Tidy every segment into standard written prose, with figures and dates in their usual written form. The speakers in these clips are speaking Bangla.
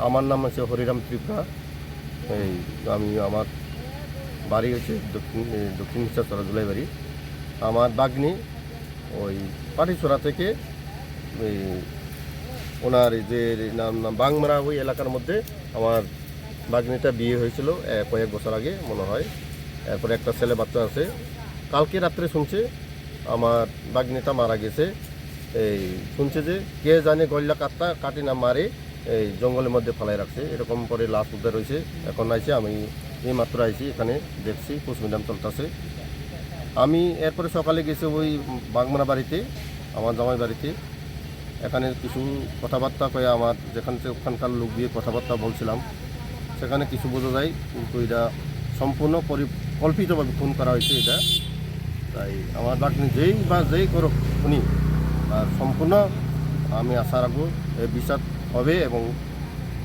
আমার নাম হচ্ছে হরিরাম ত্রিপুরা। এই আমি আমার বাড়ি হচ্ছে দক্ষিণ চরা জুলাই বাড়ি। আমার বাগনি ওই পাটিছড়া থেকে ওই ওনার যে নাম বাংমারা ওই এলাকার মধ্যে আমার বাগনিটা বিয়ে হয়েছিল কয়েক বছর আগে মনে হয়। এরপরে একটা ছেলে বাচ্চা আছে। কালকে রাত্রে শুনছে আমার বাগনিটা মারা গেছে। এই শুনছে যে কে জানে গল্লা কাটি না মারে এই জঙ্গলের মধ্যে ফেলাই রাখছে, এরকম করে লাশ উদ্ধার হয়েছে। এখন আইছে, আমি এই মাত্র আইছি, এখানে দেখছি পোস্টমর্টম চলতেছে। আমি এরপরে সকালে গেছি ওই বাগমারা বাড়িতে, আমার জামাই বাড়িতে। এখানে কিছু কথাবার্তা কয়ে আমার যেখান থেকে ওখানকার লোক দিয়ে কথাবার্তা বলছিলাম, সেখানে কিছু বোঝা যায়, কিন্তু এটা সম্পূর্ণ পরিকল্পিতভাবে খুন করা হয়েছে এটা। তাই আমার বাগনি যেই করুক উনি, আর সম্পূর্ণ আমি আশা রাখবো বিচার হবে এবং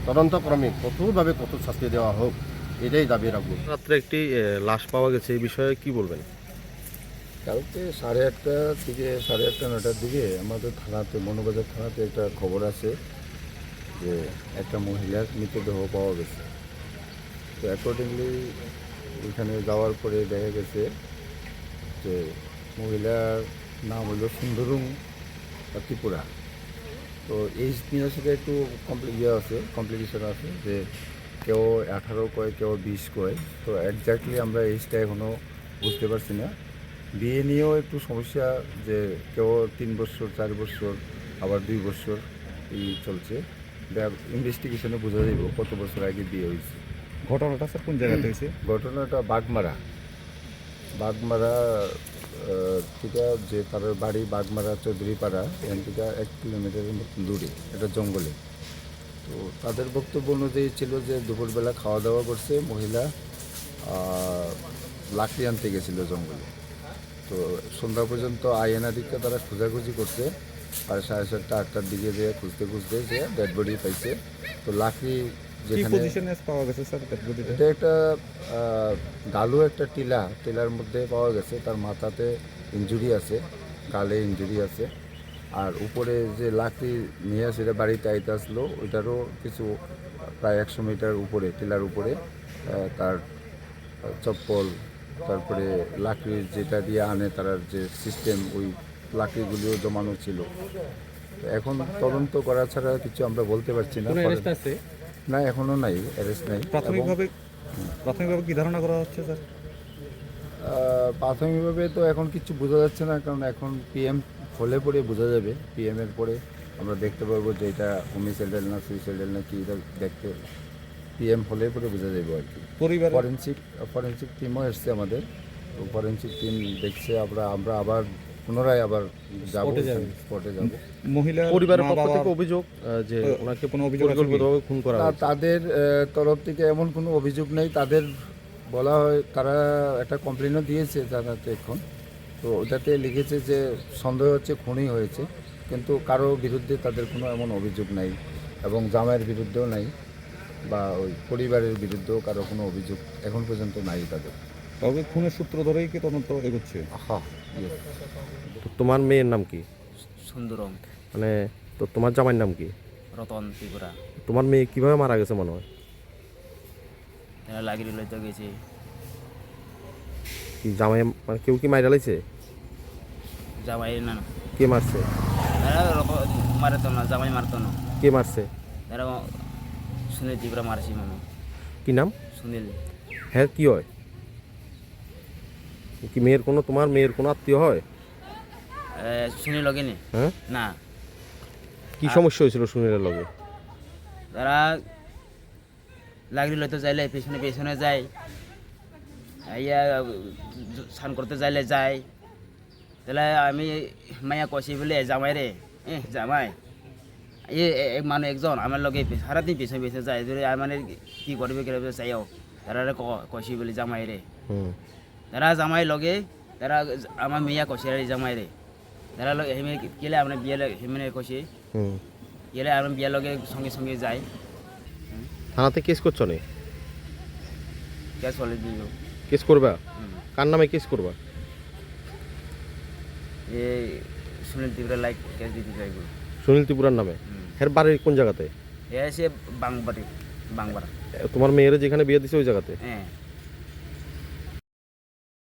তদন্তক্রমে কঠোরভাবে কঠোর শাস্তি দেওয়া হোক, এটাই দাবি রাখবো। রাত্রে একটি লাশ পাওয়া গেছে, এই বিষয়ে কি বলবেন? কালকে 8:30 থেকে 8:30 9টার দিকে আমাদের থানাতে, মনোবাজার থানাতে একটা খবর আছে যে একটা মহিলার মৃতদেহ পাওয়া গেছে। তো অ্যাকর্ডিংলি এখানে যাওয়ার পরে দেখা গেছে যে মহিলার নাম হলো সুন্দরুং ত্রিপুরা। তো এই নিয়ে সেটা একটু কমপ্লিকেশন আছে যে কেউ 18 কয়, কেউ 20 কয়। তো একজাক্টলি আমরা এইজটা এখনও বুঝতে পারছি না। বিয়ে নিয়েও একটু সমস্যা, যে কেউ 3 বছর 4 বছর, আবার 2 বছর এই চলছে। ইনভেস্টিগেশনে বোঝা যাইব কত বছর আগে বিয়ে হয়েছে। ঘটনাটা স্যার কোন জায়গাতে হয়েছে? ঘটনাটা বাগমারা থেকে, যে তার বাড়ি বাগমারা চৌধুরীপাড়া, এখান থেকে 1 কিলোমিটারের মতন দূরে, এটা জঙ্গলে। তো তাদের বক্তব্য অনুযায়ী ছিল যে দুপুরবেলা খাওয়া দাওয়া করছে মহিলা, লাকড়ি আনতে গেছিলো জঙ্গলে। তো সন্ধ্যা পর্যন্ত আইএনআ দিকটা তারা খোঁজাখুঁজি করছে, আর 7:30 8টার দিকে যে খুঁজতে যে ডেড বডি পাইছে। তো লাকড়ি যেখানে পাওয়া গেছে স্যার ডেড বডিটা? এটা একটা গালু একটা টিলার মধ্যে পাওয়া গেছে। তার মাথাতে ইনজুরি আছে, গালে ইনজুরি আছে। আর উপরে যে লাকড়ি নিয়ে সেটা বাড়িতে আইতে আসলো, ওইটারও কিছু প্রায় 100 মিটার উপরে, টিলার উপরে তার চপ্পল, তারপরে লাকড়ির যেটা দিয়ে আনে তার যে সিস্টেম, ওই লাকড়িগুলিও জমানো ছিল। এখন তদন্ত করা ছাড়া কিছু আমরা বলতে পারছি না। না, এখনও নাই, অ্যারেস্ট নাই। প্রাথমিকভাবে কি ধারণা করা হচ্ছে স্যার? প্রাথমিকভাবে তো এখন কিছু বোঝা যাচ্ছে না, কারণ এখন পিএম হলে পরে বোঝা যাবে। পিএমের পরে আমরা দেখতে পারবো যে এটা হোমিসাইডাল না সুইসাইডাল না কি, এটা দেখতে পিএম হলে পরে বোঝা যাবে আর কি। পরিবার ফরেন্সিক টিমও এসছে আমাদের। তো ফরেন্সিক টিম দেখছে, আমরা আবার পুনরায় আবার স্পটে যাব। মহিলা পরিবারের পক্ষ থেকে অভিযোগ যে ওনাকে কোনো অভিযোগ পরিকল্পিতভাবে খুন করা হয়েছে। তাদের তরফ থেকে এমন কোনো অভিযোগ নেই। তাদের বলা হয়, তারা একটা কমপ্লেনও দিয়েছে জানাতে এখন। তো ওটাতে লিখেছে যে সন্দেহ হচ্ছে খুনই হয়েছে, কিন্তু কারো বিরুদ্ধে তাদের কোনো এমন অভিযোগ নাই, এবং জামাইয়ের বিরুদ্ধেও নাই, বা ওই পরিবারের বিরুদ্ধেও কারো কোনো অভিযোগ এখন পর্যন্ত নাই তাদের। তবে খুনের সূত্র ধরেই কি তদন্ত এগোচ্ছে? হ্যাঁ। তো তোমার মেয়ের নাম কি? সুন্দরম। মানে তো তোমার জামাইয়ের নাম কি? রতন ত্রিপুরা। তোমার মেয়ে কিভাবে মারা গেছে মনে হয়? এরা লাগিয়ে লইতে গেছে। কি জামাই মানে কেউ কি মাইরা লাইছে? জামাই না, কে মারছে? এরা মারতো না, জামাই মারতো না। কে মারছে? এরা সুনীল ত্রিপুরা মারছি মানে। কি নাম? সুনীল। হ্যাঁ, কি হয় কি? তোমার মেয়ের কোনো আত্মীয় হয়? সুনীল লগে নি? হ্যাঁ, না। কি সমস্যা হয়েছিল সুনীলের লগে? তারা লাগিয়ে লইতে যাইলে পেছনে যায়, ইয়া স্নান করতে যাইলে যায়। তাহলে আমি মাইয়া কষি বলে জামাই রে, জামাই মানে একজন আমার লগে সারাদিন পেছনে যায়, মানে কি করবে চাইও। তারা কষি বলে জামাই রে, তারা জামাই লগে, তারা আমার মেয়া কষি জামাই রে, তারা কেলে আপনার বিয়ে হেমনে কষি কেলে আমার বিয়ের লগে সঙ্গে যায়। থানাতে কেস করছো নি? গ্যাস বলে দিল। কেস করবা? কার নামে কেস করবা? এই সুনীল ত্রিপুরা লাইক গ্যাস দিতে চাইব। সুনীল ত্রিপুরার নামে? এর বাড়ি কোন জায়গাতে? এ এসে বাংবাড়ি বাংবাড়া। তোমার মেয়ের যেখানে বিয়ে দিছে ওই জায়গাতে? হ্যাঁ